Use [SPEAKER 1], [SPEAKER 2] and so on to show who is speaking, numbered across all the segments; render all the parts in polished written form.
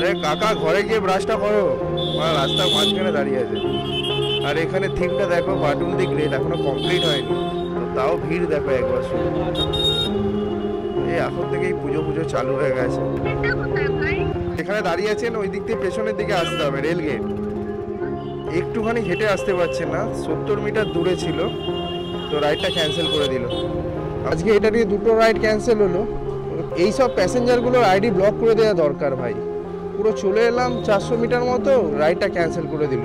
[SPEAKER 1] আরে কাকা ঘরে গিয়ে ব্রাশটা করো, রাস্তার মাঝখানে দাঁড়িয়ে আছে। আর এখানে থিমটা দেখো, বাটুল দি গ্রেট এখনো কমপ্লিট হয়নি, তো তাও ভিড় দেখো একবার শুধু। এই এখন থেকেই পুজো পুজো চালু হয়ে গেছে। এখানে দাঁড়িয়ে আছেন, ওই দিক থেকে পেছনের দিকে আসতে হবে, রেল গেট। একটুখানি হেঁটে আসতে পারছেন না, 70 মিটার দূরে ছিল, তো রাইডটা ক্যান্সেল করে দিল। আজকে এটা নিয়ে দুটো রাইড ক্যান্সেল হলো। এইসব প্যাসেঞ্জারগুলোর আইডি ব্লক করে দেওয়া দরকার ভাই। পুরো চলে এলাম 400 মিটার মতো, রাইডটা ক্যান্সেল করে দিল।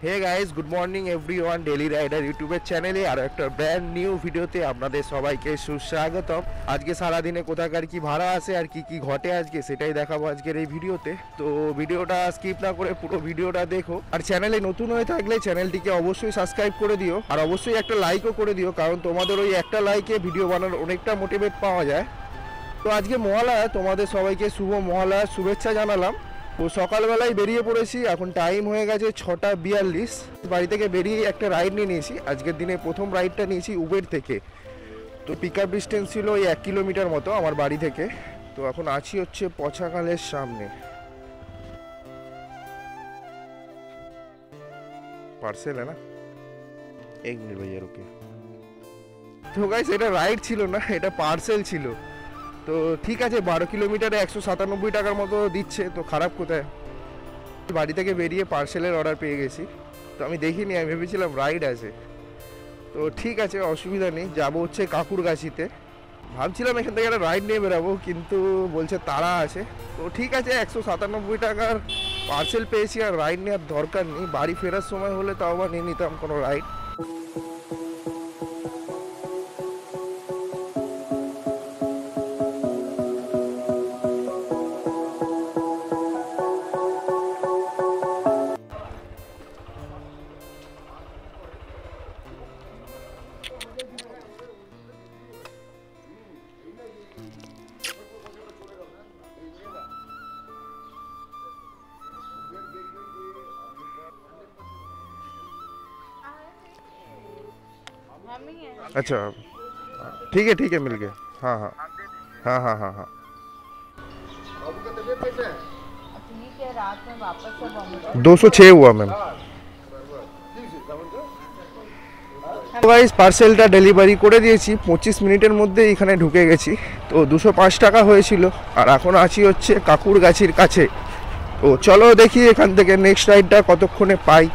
[SPEAKER 1] Hey guys, good morning everyone, daily rider ইউটিউবের চ্যানেলে আরও একটা ব্র্যান্ড নিউ ভিডিওতে আপনাদের সবাইকে সুস্বাগতম। আজকে সারাদিনে কোথাকার কি ভাড়া আছে আর কি কি ঘটে আজকে সেটাই দেখাবো আজকের এই ভিডিওতে। তো ভিডিওটা স্কিপ না করে পুরো ভিডিওটা দেখো। আর চ্যানেলে নতুন হয়ে থাকলে চ্যানেলটিকে অবশ্যই সাবস্ক্রাইব করে দিও, আর অবশ্যই একটা লাইকও করে দিও, কারণ তোমাদের ওই একটা লাইকে ভিডিও বানানোর অনেকটা মোটিভেট পাওয়া যায়। তো আজকে মহালয়া, তোমাদের সবাইকে শুভ মহালয়ার শুভেচ্ছা জানালাম। ও সকালবেলায় বেরিয়ে পড়েছি, এখন টাইম হয়ে গেছে 6:42। বাড়ি থেকে বেরিয়ে একটা রাইড নিয়ে নিয়েছি। আজকের দিনে প্রথম রাইডটা নিয়েছি উবের থেকে। তো পিক আপ ডিস্টেন্স ছিল ওই 1 কিলোমিটার মতো আমার বাড়ি থেকে। তো এখন আছি হচ্ছে পছাখালের সামনে। পার্সেল না এক মিনিট ভাইয়া রুকে। তো গাইস, এটা রাইড ছিল না, এটা পার্সেল ছিল। তো ঠিক আছে, 12 কিলোমিটারে 197 টাকার মতো দিচ্ছে, তো খারাপ কোথায়। বাড়ি থেকে বেরিয়ে পার্সেলের অর্ডার পেয়ে গেছি। তো আমি দেখিনি, আমি ভেবেছিলাম রাইড আছে। তো ঠিক আছে, অসুবিধা নেই, যাবো হচ্ছে কাকুরগাছিতে। ভাবছিলাম এখান থেকে একটা রাইড নিয়ে বেরাবো, কিন্তু বলছে তাড়া আছে। তো ঠিক আছে, 197 টাকার পার্সেল পেয়েছি, আর রাইড নেওয়ার দরকার নেই। বাড়ি ফেরার সময় হলে তাও আবার নিয়ে নিতাম কোনো রাইড। अच्छा ठीक है मिल गया। हाँ हाँ हाँ हाँ हाँ हाँ।
[SPEAKER 2] ठीक है, रात में वापस से
[SPEAKER 1] 206 हुआ मैम। গাইস, পার্সেলটা ডেলিভারি করে দিয়েছি, 25 মিনিটের মধ্যে এখানে ঢুকে গেছি। তো 205 টাকা হয়েছিল, আর এখন আছি হচ্ছে কাকুরগাছির কাছে। তো চলো দেখি এখান থেকে নেক্সট রাইডটা কতক্ষণে পাই।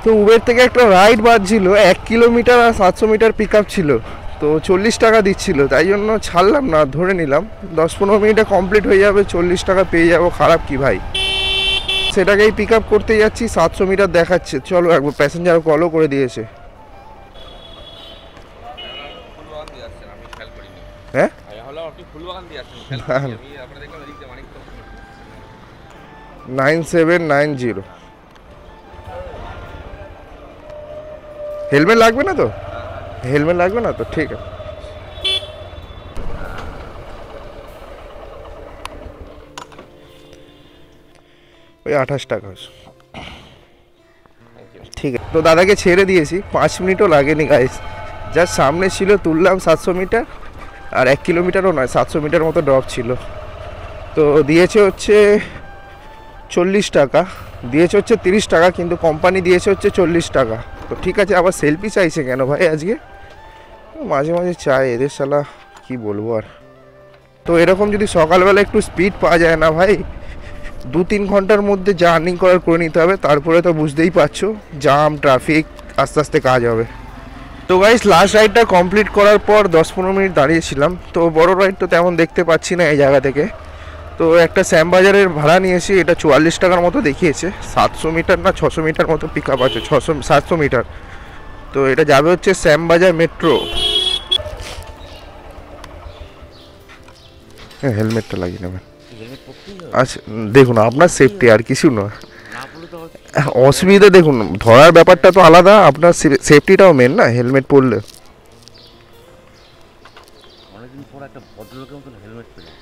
[SPEAKER 1] তো উবের থেকে একটা রাইড বাজছিল 1 কিলোমিটার আর 700 মিটার পিক আপ ছিল। তো 40 টাকা দিচ্ছিল, তাই জন্য ছাড়লাম না, ধরে নিলাম 10-15 মিনিটে কমপ্লিট হয়ে যাবে, 40 টাকা পেয়ে যাবো, খারাপ কি ভাই। সেটাকেই পিক আপ করতে যাচ্ছি, 700 মিটার দেখাচ্ছে। চলো একবার প্যাসেঞ্জার কলও করে দিয়েছে। হ্যাঁ 9790। হেলমেট লাগবে না তো? হেলমেট লাগবে না তো, ঠিক আছে। ওই 28 টাকা। ঠিক আছে, তো দাদাকে ছেড়ে দিয়েছি, 5 মিনিটও লাগেনি গাইস। যার সামনে ছিল, তুললাম 700 মিটার, আর 1 কিলোমিটারও নয়, 700 মিটার মতো ড্রপ ছিল। তো দিয়েছে হচ্ছে 40 টাকা, দিয়েছে হচ্ছে 30 টাকা, কিন্তু কোম্পানি দিয়েছে হচ্ছে 40 টাকা। তো ঠিক আছে, আবার সেলফি চাইছে কেন ভাই আজকে? মাঝে মাঝে চাই এদের, শালা কি বলবো আর। তো এরকম যদি সকালবেলা একটু স্পিড পাওয়া যায় না ভাই, 2-3 ঘন্টার মধ্যে যা আর্নিং করার করে নিতে হবে। তারপরে তো বুঝতেই পারছো, জাম ট্রাফিক, আস্তে আস্তে কাজ হবে। তো গাইস, লাস্ট রাইডটা কমপ্লিট করার পর 10-15 মিনিট দাঁড়িয়েছিলাম। তো বড় রাইড তো তেমন দেখতে পাচ্ছি না এই জায়গা থেকে। তো একটা শ্যামবাজারের ভাড়া নিয়েছি, এটা 44 টাকার মতো দেখিয়েছে। 700 মিটার না 600 মিটার মতো পিক আপ আছে, 700 মিটার। তো এটা যাবে হচ্ছে শ্যামবাজার মেট্রো। হ্যাঁ, হেলমেটটা লাগিয়ে নেবেন। আচ্ছা দেখুন, আপনার সেফটি আর কিছু নয়, অসুবিধা দেখুন, ধরার ব্যাপারটা তো আলাদা, আপনার সেফটিটাও মেন না, হেলমেট পরলে।
[SPEAKER 3] অনেকদিন পর একটা ভদ্রলোকের মতন হেলমেট পেলাম,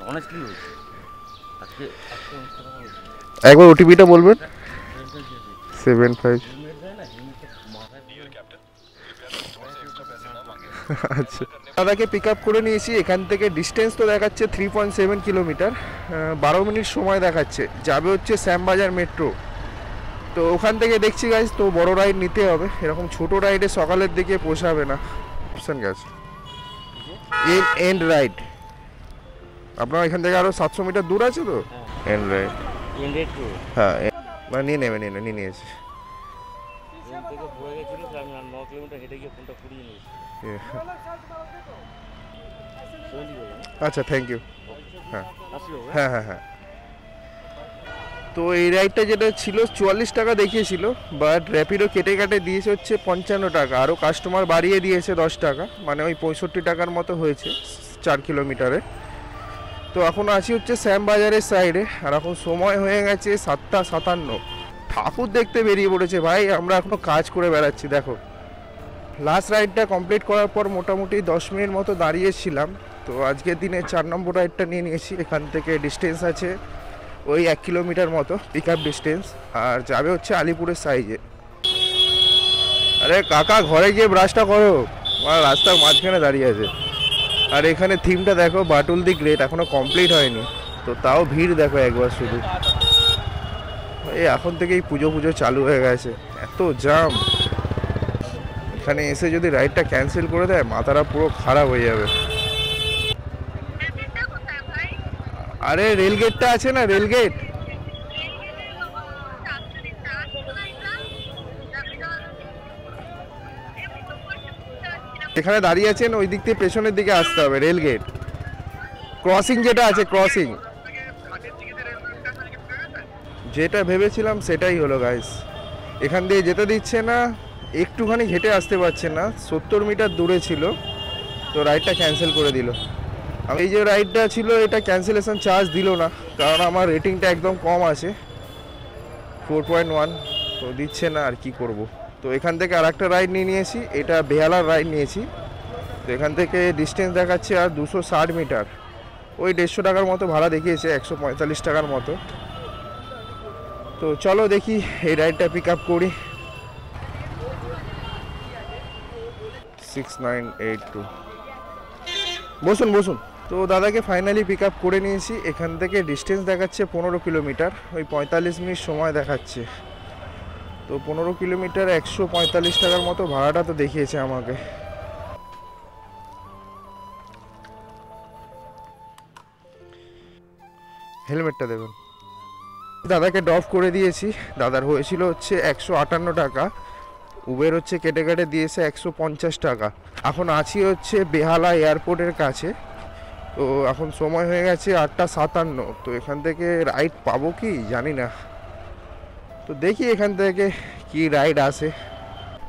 [SPEAKER 3] অনেস্টলি বলছি। আজকে
[SPEAKER 1] একবার ওটিপিটা বলবেন। 75।
[SPEAKER 3] হেলমেট দেয় না, হেলমেটটা মাথায়
[SPEAKER 1] আচ্ছা দাদাকে পিক আপ করে নিয়েছি, এখান থেকে ডিস্টেন্স তো দেখাচ্ছে 3.7 কিলোমিটার, 12 মিনিট সময় দেখাচ্ছে। যাবে হচ্ছে শ্যামবাজার মেট্রো। তো ওখান থেকে দেখছি গাইজ, তো বড় রাইড নিতে হবে, এরকম ছোট রাইডে সকালের দিকে পোষাবে না। অপশন গাছ এন্ড রাইড, আপনার এখান থেকে আরও 700 মিটার দূর আছে তো। এন্ড রাইড, হ্যাঁ মানে নিয়ে নিয়েছি। আচ্ছা, থ্যাংক ইউ। হ্যাঁ হ্যাঁ হ্যাঁ হ্যাঁ। তো এই রাইডটা যেটা ছিল 44 টাকা দেখিয়েছিল, বাট র্যাপিডো কেটে কাটে দিয়েছে হচ্ছে 55 টাকা, আরও কাস্টমার বাড়িয়ে দিয়েছে 10 টাকা, মানে ওই 65 টাকার মতো হয়েছে 4 কিলোমিটারে। তো এখন আছি হচ্ছে শ্যামবাজারের সাইডে, আর এখন সময় হয়ে গেছে 7:57। ঠাকুর দেখতে বেরিয়ে পড়েছে ভাই, আমরা এখনও কাজ করে বেড়াচ্ছি। দেখো, লাস্ট রাইডটা কমপ্লিট করার পর মোটামুটি 10 মিনিট মতো দাঁড়িয়েছিলাম। তো আজকের দিনে 4 নম্বর রাইডটা নিয়ে নিয়েছি। এখান থেকে ডিস্টেন্স আছে ওই 1 কিলোমিটার মতো পিক আপ ডিস্টেন্স, আর যাবে হচ্ছে আলিপুরের সাইডে। আরে কাকা, ঘরে গিয়ে ব্রাশটা করো, আমার রাস্তার মাঝখানে দাঁড়িয়ে আছে। আর এখানে থিমটা দেখো, বাটুল দি গ্রেট, এখনও কমপ্লিট হয়নি, তো তাও ভিড় দেখো একবার শুধু। এই এখন থেকেই পুজো চালু হয়ে গেছে, এত জাম। এখানে এসে যদি রাইডটা ক্যান্সেল করে দেয়, মাথাটা পুরো খারাপ হয়ে যাবে। আরে রেলগেটটা আছে না, রেলগেট, এখানে দাঁড়িয়ে আছেন, ওই দিক থেকে পেছনের দিকে আসতে হবে। রেলগেট ক্রসিং যেটা আছে, ক্রসিং যেটা ভেবেছিলাম সেটাই হলো গাইস। এখান দিয়ে যেতে দিচ্ছে না, একটুখানি হেঁটে আসতে পারছে না, 70 মিটার দূরে ছিল, তো রাইডটা ক্যান্সেল করে দিল। আমি এই যে রাইডটা ছিল, এটা ক্যান্সেলেশন চার্জ দিল না, কারণ আমার রেটিংটা একদম কম আছে 4.1, তো দিচ্ছে না, আর কি করব। তো এখান থেকে আর একটা রাইড নিয়ে নিয়েছি, এটা বেহালার রাইড নিয়েছি। তো এখান থেকে ডিস্টেন্স দেখাচ্ছে আর 260 মিটার, ওই 150 টাকার মতো ভাড়া দেখিয়েছে, 145 টাকার মতো। তো চলো দেখি এই রাইডটা পিক আপ করি। 6982, বসুন। তো দাদাকে ফাইনালি পিক আপ করে নিয়েছি, এখান থেকে ডিস্টেন্স দেখাচ্ছে 15 কিলোমিটার, ওই 45 মিনিট সময় দেখাচ্ছে। তো 15 কিলোমিটার 145 টাকার মতো ভাড়াটা তো দেখিয়েছে আমাকে। হেলমেটটা দেবেন। দাদাকে ড্রপ করে দিয়েছি, দাদার হয়েছিল হচ্ছে 158 টাকা, উবের হচ্ছে কেটে কেটে দিয়েছে 150 টাকা। এখন আছি হচ্ছে বেহালা এয়ারপোর্টের কাছে। তো এখন সময় হয়ে গেছে 8:57, তো এখান থেকে রাইড পাবো কি জানি না, তো দেখি এখান থেকে কি রাইড আসে।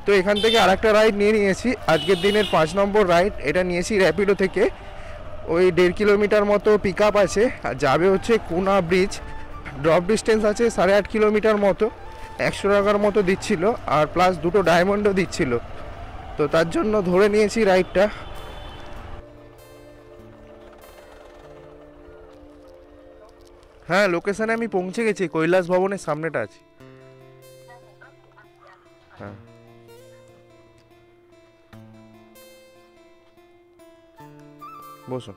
[SPEAKER 1] তো এখান থেকে আর একটা রাইড নিয়ে নিয়েছি, আজকের দিনের 5 নম্বর রাইড, এটা নিয়েছি র্যাপিডো থেকে। ওই 1.5 কিলোমিটার মতো পিক আপ আছে, আর যাবে হচ্ছে কোনা ব্রিজ। ড্রপ ডিস্টেন্স আছে 8.5 কিলোমিটার মতো, 100 টাকার মতো দিচ্ছিল, আর প্লাস 2টো ডায়মন্ডও দিচ্ছিল, তো তার জন্য ধরে নিয়েছি রাইডটা। হ্যাঁ, লোকেশানে আমি পৌঁছে গেছি, কৈলাস ভবনের সামনেটা আছি। হ্যাঁ, বসুন।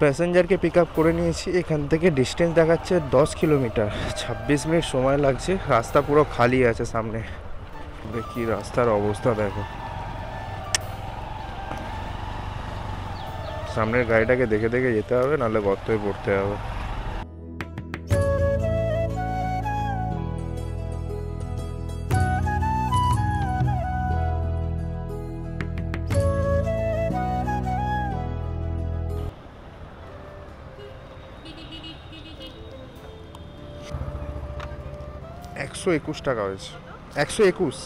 [SPEAKER 1] প্যাসেঞ্জারকে পিক আপ করে নিয়েছি, এখান থেকে ডিস্টেন্স দেখাচ্ছে 10 কিলোমিটার, 26 মিনিট সময় লাগছে। রাস্তা পুরো খালি আছে সামনে, দেখি রাস্তার অবস্থা দেখো। সামনের গাড়িটাকে দেখে দেখে যেতে হবে, নাহলে গর্তয়ে পড়তে হবে। $121 টাকা হয়েছে, 121।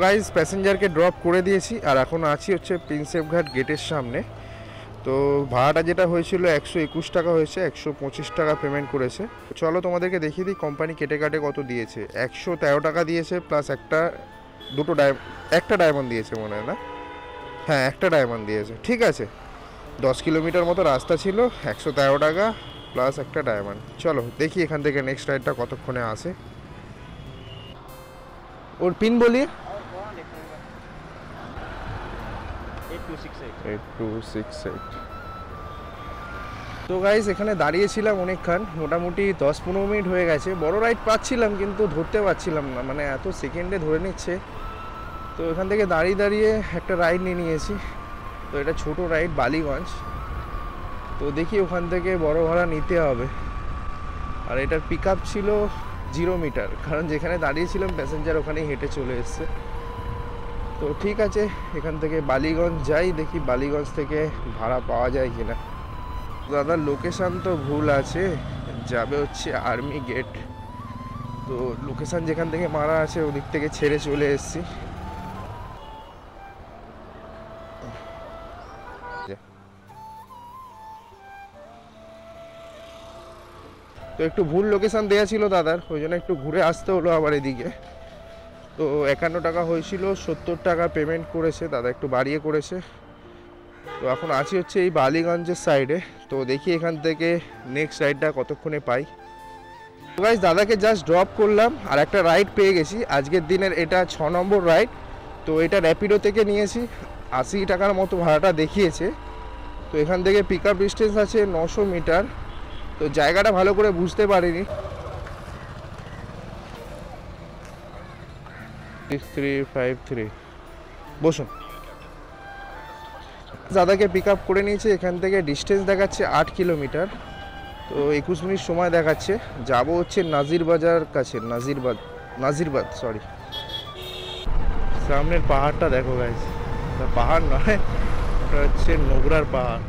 [SPEAKER 1] গাইজ প্যাসেঞ্জারকে ড্রপ করে দিয়েছি, আর এখন আছি হচ্ছে প্রিন্সেপ ঘাট গেটের সামনে। তো ভাড়াটা যেটা হয়েছিল 121 টাকা হয়েছে, 125 টাকা পেমেন্ট করেছে। চলো তোমাদেরকে দেখিয়ে দিই কোম্পানি কেটে কাটে কত দিয়েছে। 113 টাকা দিয়েছে, প্লাস একটা ডায়মন্ড দিয়েছে মনে হয়, না? হ্যাঁ, একটা ডায়মন্ড দিয়েছে, ঠিক আছে। 10 কিলোমিটার মতো রাস্তা ছিল, 113 টাকা প্লাস একটা ডায়মন্ড। চলো দেখি এখান থেকে নেক্সট রাইডটা কতক্ষণে আসে। ওর পিন বলিয়ে 8268। তো গাইস এখানে দাঁড়িয়েছিলাম অনেকক্ষণ, মোটামুটি 10-15 মিনিট হয়ে গেছে। বড় রাইড পাচ্ছিলাম কিন্তু ধরতে পারছিলাম না, মানে এত সেকেন্ডে ধরে নিচ্ছে। তো এখান থেকে দাঁড়িয়ে দাঁড়িয়ে একটা রাইড নিয়ে নিয়েছি। তো এটা ছোট রাইড বালিগঞ্জ। তো দেখি ওখান থেকে বড় ভাড়া নিতে হবে। আর এটার পিক আপ ছিল 0 মিটার, কারণ যেখানে দাঁড়িয়েছিলাম প্যাসেঞ্জার ওখানেই হেঁটে চলে এসছে। তো ঠিক আছে, এখান থেকে বালিগঞ্জ যাই, দেখি বালিগঞ্জ থেকে ভাড়া পাওয়া যায় কিনা। দাদার লোকেশান তো ভুল আছে, যাবে হচ্ছে আর্মি গেট। তো লোকেশান যেখান থেকে মারা আছে ওদিক থেকে ছেড়ে চলে এসেছি। তো একটু ভুল লোকেশান দেওয়া ছিল দাদার, ওই জন্য একটু ঘুরে আসতে হলো আবার এদিকে। তো 51 টাকা হয়েছিল, 70 টাকা পেমেন্ট করেছে দাদা, একটু বাড়িয়ে করেছে। তো এখন আছি হচ্ছে এই বালিগঞ্জের সাইডে। তো দেখি এখান থেকে নেক্সট রাইডটা কতক্ষণে পাই। তো গাইস দাদাকে জাস্ট ড্রপ করলাম, আর একটা রাইড পেয়ে গেছি আজকের দিনের। এটা 6 নম্বর রাইড। তো এটা র্যাপিডো থেকে নিয়েছি, 80 টাকার মতো ভাড়াটা দেখিয়েছে। তো এখান থেকে পিক আপ ডিস্টেন্স আছে 900 মিটার। তো জায়গাটা ভালো করে বুঝতে পারিনি। 6353 বসুন। দাদাকে পিক আপ করে নিয়েছে, এখান থেকে ডিস্টেন্স দেখাচ্ছে 8 কিলোমিটার। তো 21 মিনিট সময় দেখাচ্ছে। যাবো হচ্ছে নাজিরবাজার কাছে, নাজিরবাদ সরি। সামনের পাহাড়টা দেখো গাইস, পাহাড় নয়, ওটা হচ্ছে নোবরার পাহাড়।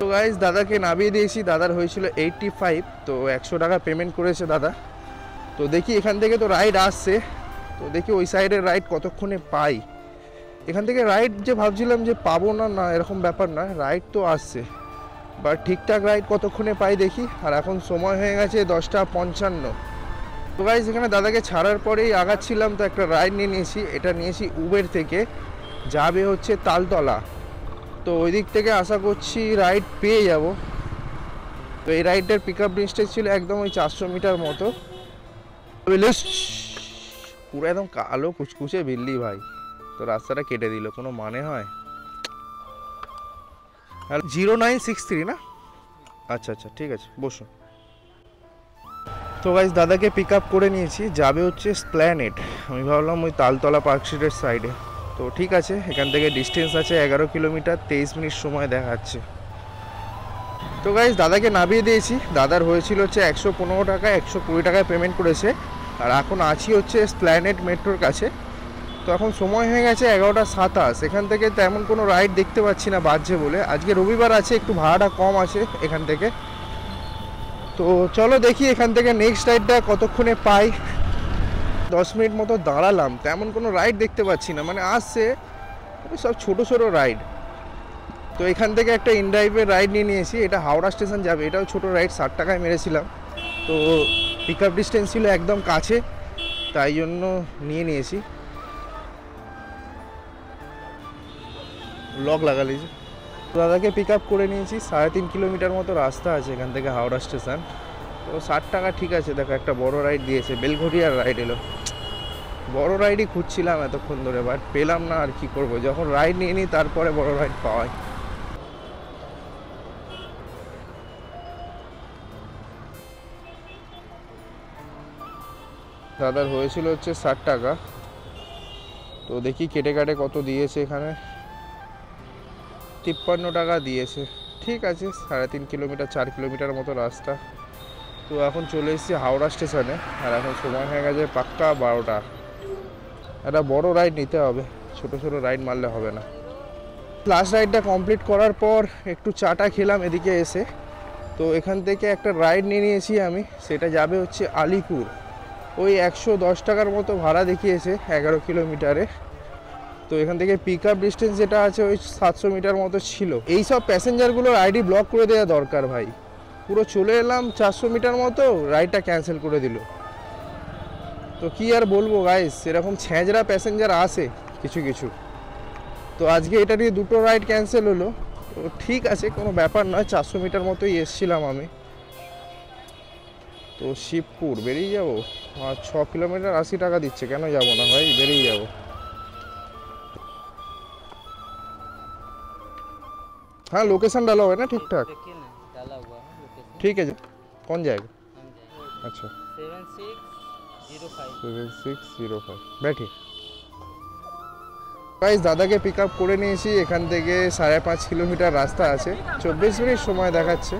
[SPEAKER 1] তো গাইস দাদাকে নামিয়ে দিয়েছি, দাদার হয়েছিল 85। তো 100 টাকা পেমেন্ট করেছে দাদা। তো দেখি এখান থেকে তো রাইড আসছে, তো দেখি ওই সাইডের রাইড কতক্ষণে পাই। এখান থেকে রাইড যে ভাবছিলাম যে পাবো না, না এরকম ব্যাপার না, রাইড তো আসছে, বাট ঠিকঠাক রাইড কতক্ষণে পাই দেখি। আর এখন সময় হয়ে গেছে 10:55। তো গাইস এখানে দাদাকে ছাড়ার পরেই আগাচ্ছিলাম, তো একটা রাইড নিয়ে নিয়েছি। এটা নিয়েছি উবের থেকে, যাবে হচ্ছে তালতলা। তো ওই দিক থেকে আশা করছি রাইড পেয়ে যাব। তো এই রাইডটার পিক আপ ডিস্টেন্স ছিল একদম ওই 400 মিটার মতো। পুরো একদম কালো কুচকুচে বিল্লি ভাই, তো রাস্তাটা কেটে দিল, কোনো মানে হয়? 0963 না? আচ্ছা আচ্ছা ঠিক আছে, বসুন। তো গাইস দাদাকে পিক আপ করে নিয়েছি, যাবে হচ্ছে স্প্ল্যানেড। আমি ভাবলাম ওই তালতলা পার্ক স্ট্রিটের সাইডে। তো ঠিক আছে, এখান থেকে ডিস্টেন্স আছে 11 কিলোমিটার, 23 মিনিট সময় দেখাচ্ছে। তো গাইস দাদাকে নামিয়ে দিয়েছি, দাদার হয়েছিল হচ্ছে 115 টাকা, 120 টাকায় পেমেন্ট করেছে। আর এখন আছি হচ্ছে স্প্ল্যানেড মেট্রোর কাছে। তো এখন সময় হয়ে গেছে 11:27। এখান থেকে তেমন কোনো রাইড দেখতে পাচ্ছি না বাজছে বলে, আজকে রবিবার আছে, একটু ভাড়াটা কম আছে এখান থেকে। তো চলো দেখি এখান থেকে নেক্সট রাইডটা কতক্ষণে পাই। 10 মিনিট মতো দাঁড়ালাম, তেমন কোনো রাইড দেখতে পাচ্ছি না, মানে আসছে সব ছোটো ছোটো রাইড। তো এখান থেকে একটা ইনড্রাইভের রাইড নিয়ে নিয়েছি, এটা হাওড়া স্টেশন যাবে। এটাও ছোটো রাইড, 60 টাকায় মেরেছিলাম। তো পিক আপ ডিস্টেন্স ছিল একদম কাছে, তাই জন্য নিয়ে নিয়েছি। লক লাগালি যে দাদাকে পিক আপ করে নিয়েছি, 3.5 কিলোমিটার মতো রাস্তা আছে এখান থেকে হাওড়া স্টেশন। তো 60 টাকা ঠিক আছে। দেখো একটা বড় রাইড দিয়েছে, বেলঘরিয়ার রাইড এলো। বড় রাইডই খুঁজছিলাম এতক্ষণ ধরে, বাট পেলাম না। আর কি করব, যখন রাইড নিয়ে নিই তারপরে বড় রাইড পাওয়াই। দাদার হয়েছিল হচ্ছে 60 টাকা। তো দেখি কেটে কাটে কত দিয়েছে এখানে। 53 টাকা দিয়েছে, ঠিক আছে। 3.5 কিলোমিটার, 4 কিলোমিটার মতো রাস্তা। তো এখন চলে এসেছি হাওড়া স্টেশনে, আর এখন সময় হয়ে গেছে পাক্কা 12টা। একটা বড় রাইড নিতে হবে, ছোট ছোট রাইড মারলে হবে না। লাস্ট রাইডটা কমপ্লিট করার পর একটু চাটা খেলাম এদিকে এসে। তো এখান থেকে একটা রাইড নিয়ে নিয়েছি আমি, সেটা যাবে হচ্ছে আলিপুর। ওই 110 টাকার মতো ভাড়া দেখিয়েছে 11 কিলোমিটারে। তো এখান থেকে পিক আপ ডিস্টেন্স যেটা আছে ওই 700 মিটার মতো ছিল। এই সব প্যাসেঞ্জারগুলোর আইডি ব্লক করে দেওয়া দরকার ভাই। পুরো চলে এলাম 400 মিটার মতো, রাইডটা ক্যান্সেল করে দিল। তো কি আর বলবো গাইস, এরকম ছেঁচড়া প্যাসেঞ্জার আসে কিছু কিছু। তো আজকে এটা নিয়ে দুটো রাইড ক্যান্সেল হলো। তো ঠিক আছে, কোনো ব্যাপার নয়, 400 মিটার মতোই এসছিলাম আমি। তো শিবপুর বেরিয়ে যাবো, আর 6 কিলোমিটার 80 টাকা দিচ্ছে, কেন যাবো না ভাই, বেরিয়ে যাবো। हाँ लोकेशन डाला हुआ है ना ठीक ठाक?
[SPEAKER 4] देखिए ना डाला हुआ है लोकेशन।
[SPEAKER 1] ठीक है जी। कौन जाएगा?
[SPEAKER 4] हम जाएंगे
[SPEAKER 1] अच्छा
[SPEAKER 4] 7605।
[SPEAKER 1] 7605 बैठिए। গাইস দাদাকে পিক আপ করে নিয়েছি, এখান থেকে 5.5 কিলোমিটার রাস্তা আছে, 24 মিনিট সময় দেখাচ্ছে।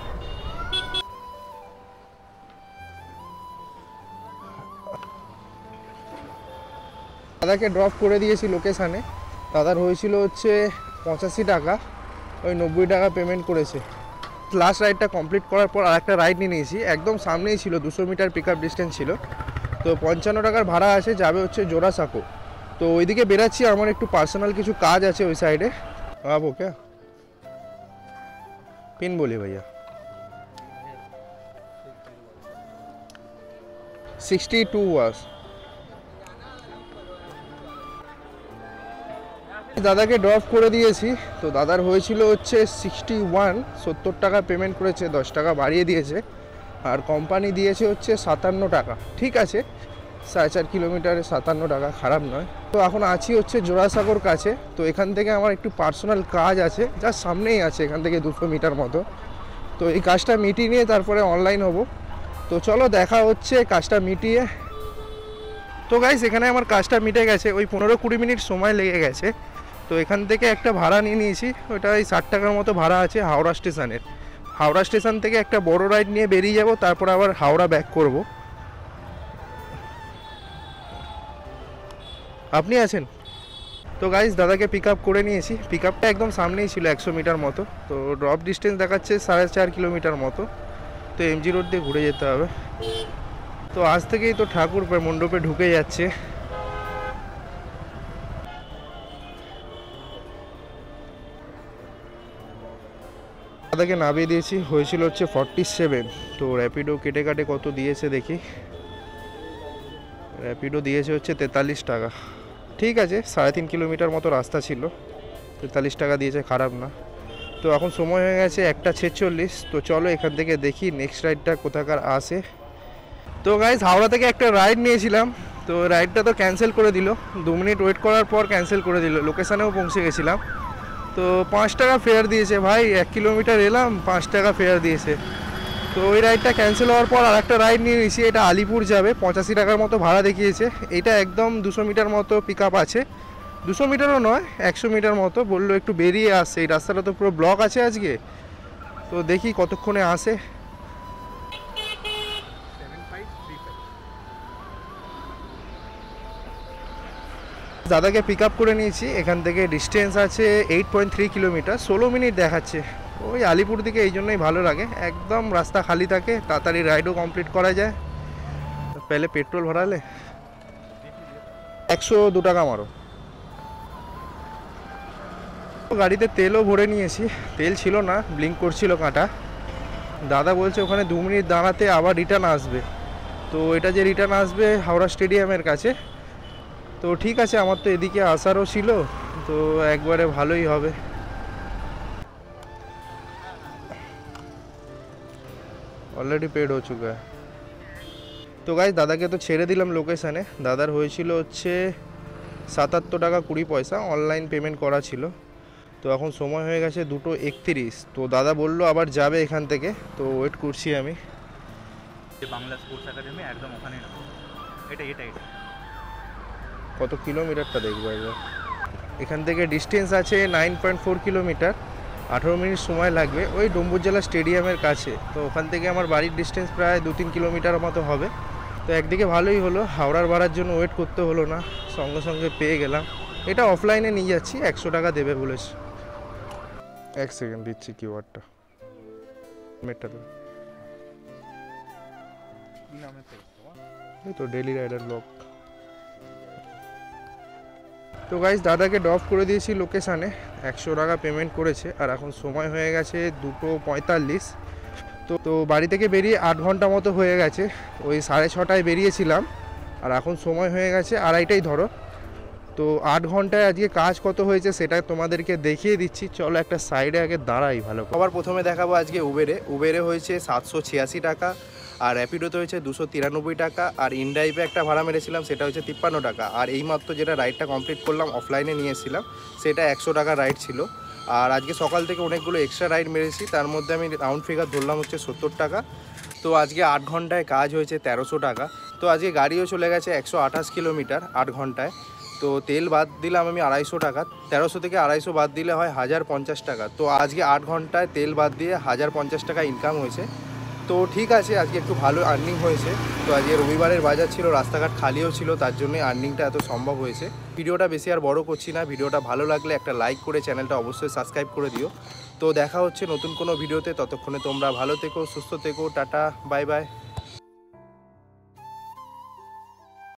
[SPEAKER 1] দাদাকে ড্রপ করে দিয়েছি লোকেশানে। দাদার হয়েছিল হচ্ছে 85 টাকা, ওই 90 টাকা পেমেন্ট করেছে। লাস্ট রাইডটা কমপ্লিট করার পর আরেকটা রাইড নিয়ে নিয়েছি, একদম সামনেই ছিল, 200 মিটার পিক আপ ডিস্টেন্স ছিল। তো 55 টাকার ভাড়া আছে, যাবে হচ্ছে জোড়াসাঁকো। তো ওইদিকে বেরাচ্ছি, আমার একটু পার্সোনাল কিছু কাজ আছে ওই সাইডে। आप हो क्या? पिन बोलिए भैया। 62 वास। দাদাকে ড্রপ করে দিয়েছি। তো দাদার হয়েছিল হচ্ছে 61, 70 টাকা পেমেন্ট করেছে, 10 টাকা বাড়িয়ে দিয়েছে। আর কোম্পানি দিয়েছে হচ্ছে 57 টাকা। ঠিক আছে, 4.5 কিলোমিটারে 57 টাকা খারাপ নয়। তো এখন আছি হচ্ছে জোড়াসাঁকোর কাছে। তো এখান থেকে আমার একটু পার্সোনাল কাজ আছে, যার সামনেই আছে, এখান থেকে 200 মিটার মতো। তো এই কাজটা মিটিয়ে নিয়ে তারপরে অনলাইন হব। তো চলো দেখা হচ্ছে কাজটা মিটিয়ে। তো গাইস এখানে আমার কাজটা মিটে গেছে, ওই 15-20 মিনিট সময় লেগে গেছে। তো এখান থেকে একটা ভাড়া নিয়ে নিয়েছি, ওইটা ওই 60 টাকার মতো ভাড়া আছে হাওড়া স্টেশনের। হাওড়া স্টেশন থেকে একটা বড় রাইড নিয়ে বেরিয়ে যাব, তারপর আবার হাওড়া ব্যাক করব। আপনি আছেন? তো গাইস দাদাকে পিক আপ করে নিয়েছি, পিক আপটা একদম সামনেই ছিল, 100 মিটার মতো। তো ড্রপ ডিস্টেন্স দেখাচ্ছে 4.5 কিলোমিটার মতো। তো এমজি রোড দিয়ে ঘুরে যেতে হবে। তো আজ থেকেই তো ঠাকুর মণ্ডপে ঢুকে যাচ্ছে। দাদাকে নামিয়ে দিয়েছি, হয়েছিল হচ্ছে 47। তো র্যাপিডো কেটে কাটে কত দিয়েছে দেখি। র্যাপিডো দিয়েছে হচ্ছে 43 টাকা। ঠিক আছে, 3.5 কিলোমিটার মতো রাস্তা ছিল, 43 টাকা দিয়েছে, খারাপ না। তো এখন সময় হয়ে গেছে 1:46। তো চলো এখান থেকে দেখি নেক্সট রাইডটা কোথাকার আসে। তো গাইজ হাওড়া থেকে একটা রাইড নিয়েছিলাম, তো রাইডটা তো ক্যান্সেল করে দিল। 2 মিনিট ওয়েট করার পর ক্যান্সেল করে দিল, লোকেশানেও পৌঁছে গেছিলাম। তো 5 টাকা ফেয়ার দিয়েছে ভাই, 1 কিলোমিটার এলাম, 5 টাকা ফেয়ার দিয়েছে। তো ওই রাইডটা ক্যান্সেল হওয়ার পর আর একটা রাইড নিয়ে নিয়েছি, এটা আলিপুর যাবে, 85 টাকার মতো ভাড়া দেখিয়েছে। এটা একদম 200 মিটার মতো পিক আপ আছে, 200 মিটারও নয়, 100 মিটার মতো। বললো একটু বেরিয়ে আসছে, এই রাস্তাটা তো পুরো ব্লক আছে আজকে। তো দেখি কতক্ষণে আসে। দাদাকে পিক আপ করে নিয়েছি, এখান থেকে ডিস্টেন্স আছে 8.3 কিলোমিটার, 16 মিনিট দেখাচ্ছে। ওই আলিপুর দিকে এই জন্যই ভালো লাগে, একদম রাস্তা খালি থাকে, তাড়াতাড়ি রাইডও কমপ্লিট করা যায়। পেলে পেট্রোল ভরালে 102 টাকা মারো। গাড়িতে তেলও ভরে নিয়েছি, তেল ছিল না, ব্লিঙ্ক করছিল কাঁটা। দাদা বলছে ওখানে 2 মিনিট দাঁড়াতে আবার রিটার্ন আসবে। তো এটা যে রিটার্ন আসবে হাওড়া স্টেডিয়ামের কাছে। তো ঠিক আছে, আমার তো এদিকে আসারও ছিল, তো একবারে ভালোই হবে। অলরেডি পেড হয়ে চুকা। তো গাইস দাদাকে তো ছেড়ে দিলাম লোকেশানে। দাদার হয়েছিল হচ্ছে 77 টাকা 20 পয়সা, অনলাইন পেমেন্ট করা ছিল। তো এখন সময় হয়ে গেছে 2:31। তো দাদা বললো আবার যাবে এখান থেকে, তো ওয়েট করছি আমি।
[SPEAKER 3] বাংলা স্পোর্টস একাডেমি একদম ওখানে না, এটা এটা এটা
[SPEAKER 1] কত কিলোমিটারটা দেখবো একবার। এখান থেকে ডিস্টেন্স আছে 9.4 কিলোমিটার, 18 মিনিট সময় লাগবে, ওই ডম্বুর জেলা স্টেডিয়ামের কাছে। তো ওখান থেকে আমার বাড়ির ডিস্টেন্স প্রায় 2-3 কিলোমিটার মতো হবে। তো একদিকে ভালোই হলো, হাওড়ার ভাড়ার জন্য ওয়েট করতে হলো না, সঙ্গে সঙ্গে পেয়ে গেলাম। এটা অফলাইনে নিয়ে যাচ্ছি, 100 টাকা দেবে বলেছে। 1 সেকেন্ড দিচ্ছি কিওয়ার্ডটা, মেটটা দেবে। এই তো ডেলি রাইডার ব্লগ। তো গাইস দাদাকে ড্রপ করে দিয়েছি লোকেশানে, 100 টাকা পেমেন্ট করেছে। আর এখন সময় হয়ে গেছে 2:45। তো বাড়ি থেকে বেরিয়ে 8 ঘন্টা মতো হয়ে গেছে, ওই 6:30টায় বেরিয়েছিলাম। আর এখন সময় হয়ে গেছে 2:30 ধরো। তো তো 8 ঘন্টায় আজকে কাজ কত হয়েছে সেটা তোমাদেরকে দেখিয়ে দিচ্ছি। চলো একটা সাইডে আগে দাঁড়াই ভালো। আবার প্রথমে দেখাবো আজকে উবেরে হয়েছে 786 টাকা, আর র্যাপিডোতে হয়েছে 293 টাকা, আর ইনড্রাইভে একটা ভাড়া মেরেছিলাম সেটা হচ্ছে 53 টাকা, আর এইমাত্র যেটা রাইডটা কমপ্লিট করলাম অফলাইনে নিয়ে এসেছিলাম সেটা 100 টাকা রাইড ছিল। আর আজকে সকাল থেকে অনেকগুলো এক্সট্রা রাইড মেরেছি, তার মধ্যে আমি রাউন্ড ফিগার ধরলাম হচ্ছে 70 টাকা। তো আজকে 8 ঘন্টায় কাজ হয়েছে 1300 টাকা। তো আজকে গাড়িও চলে গেছে 128 কিলোমিটার 8 ঘন্টায়। তো তেল বাদ দিলাম আমি 250 টাকা, 1300 থেকে 250 বাদ দিলে হয় 1050 টাকা। তো আজকে 8 ঘন্টায় তেল বাদ দিয়ে 1050 টাকা ইনকাম হয়েছে। তো ঠিক আছে, আজকে একটু ভালো আর্নিং হয়েছে। তো আজকে রবিবারের বাজার ছিল, রাস্তাঘাট খালিও ছিল, তার জন্য আর্নিংটা এত সম্ভব হয়েছে। ভিডিওটা বেশি আর বড় করছি না, ভিডিওটা ভালো লাগলে একটা লাইক করে চ্যানেলটা অবশ্যই সাবস্ক্রাইব করে দিও। তো দেখা হচ্ছে নতুন কোনো ভিডিওতে, ততক্ষণে তোমরা ভালো থেকো, সুস্থ থেকো, টাটা বাই বাই।